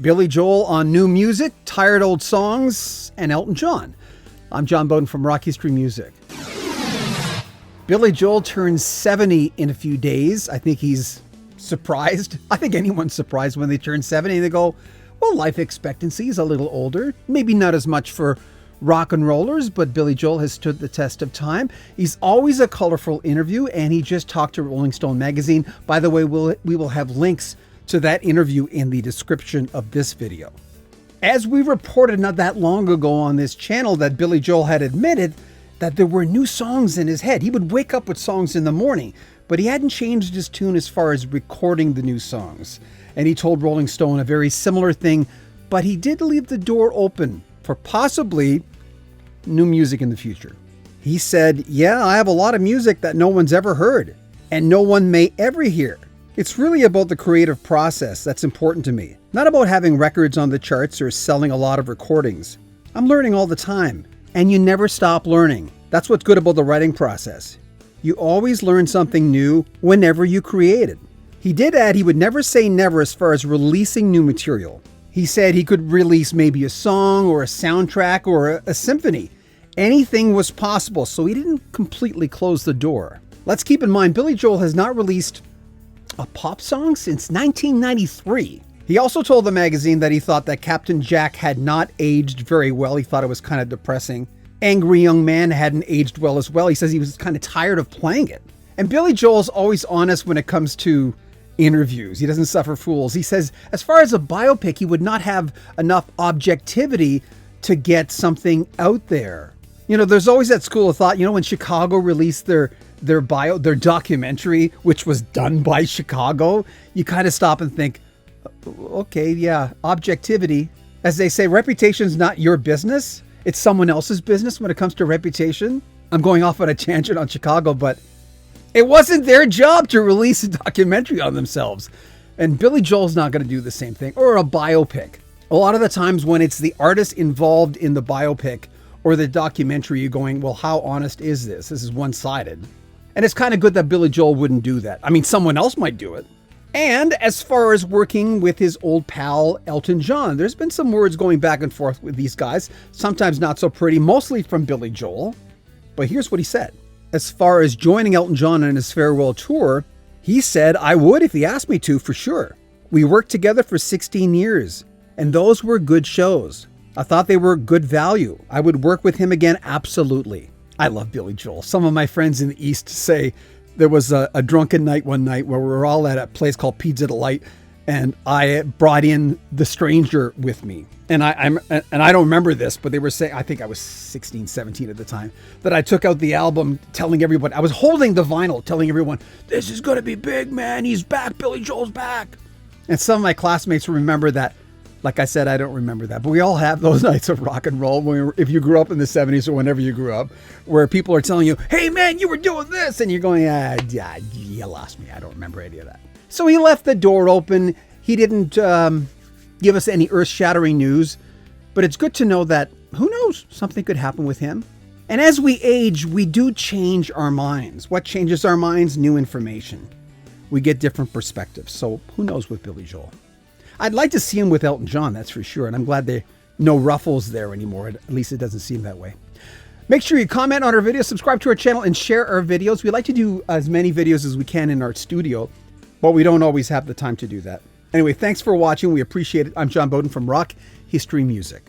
Billy Joel on new music, tired old songs, and Elton John. I'm John Bowden from Rock History Music. Billy Joel turns 70 in a few days. I think he's surprised. I think anyone's surprised when they turn 70. They go, well, life expectancy is a little older. Maybe not as much for rock and rollers, but Billy Joel has stood the test of time. He's always a colorful interview, and he just talked to Rolling Stone magazine. By the way, we will have links to that interview in the description of this video. As we reported not that long ago on this channel, that Billy Joel had admitted that there were new songs in his head. He would wake up with songs in the morning, but he hadn't changed his tune as far as recording the new songs. And he told Rolling Stone a very similar thing, but he did leave the door open for possibly new music in the future. He said, yeah, I have a lot of music that no one's ever heard and no one may ever hear. It's really about the creative process that's important to me, not about having records on the charts or selling a lot of recordings. I'm learning all the time, and you never stop learning. That's what's good about the writing process. You always learn something new whenever you create it. He did add he would never say never as far as releasing new material. He said he could release maybe a song or a soundtrack or a symphony. Anything was possible, so he didn't completely close the door. Let's keep in mind, Billy Joel has not released a pop song since 1993. He also told the magazine that he thought that Captain Jack had not aged very well. He thought it was kind of depressing. Angry Young Man hadn't aged well as well. He says he was kind of tired of playing it. And Billy Joel's always honest when it comes to interviews. He doesn't suffer fools. He says, as far as a biopic, he would not have enough objectivity to get something out there. You know, there's always that school of thought, you know, when Chicago released their documentary, which was done by Chicago, you kind of stop and think, okay, yeah, objectivity. As they say, reputation's not your business. It's someone else's business when it comes to reputation. I'm going off on a tangent on Chicago, but it wasn't their job to release a documentary on themselves. And Billy Joel's not going to do the same thing, or a biopic. A lot of the times when it's the artist involved in the biopic or the documentary, you're going, well, how honest is this? This is one-sided. And it's kind of good that Billy Joel wouldn't do that. I mean, someone else might do it. And as far as working with his old pal, Elton John, there's been some words going back and forth with these guys, sometimes not so pretty, mostly from Billy Joel. But here's what he said. As far as joining Elton John on his farewell tour, he said, I would if he asked me to, for sure. We worked together for 16 years, and those were good shows. I thought they were good value. I would work with him again, absolutely. I love Billy Joel. Some of my friends in the East say there was a drunken night one night where we were all at a place called Pizza Delight, and I brought in The Stranger with me. And I don't remember this, but they were saying, I think I was 16, 17 at the time, that I took out the album telling everyone, I was holding the vinyl telling everyone, this is going to be big, man. He's back. Billy Joel's back. And some of my classmates remember that. Like I said, I don't remember that, but we all have those nights of rock and roll if you grew up in the 70s or whenever you grew up, where people are telling you, hey man, you were doing this, and you're going, yeah, you lost me. I don't remember any of that. So he left the door open. He didn't give us any earth-shattering news, but it's good to know that, who knows, something could happen with him. And as we age, we do change our minds. What changes our minds? New information. We get different perspectives. So who knows with Billy Joel? I'd like to see him with Elton John, that's for sure. And I'm glad there no ruffles there anymore. At least it doesn't seem that way. Make sure you comment on our videos, subscribe to our channel, and share our videos. We like to do as many videos as we can in our studio, but we don't always have the time to do that. Anyway, thanks for watching. We appreciate it. I'm John Bowden from Rock History Music.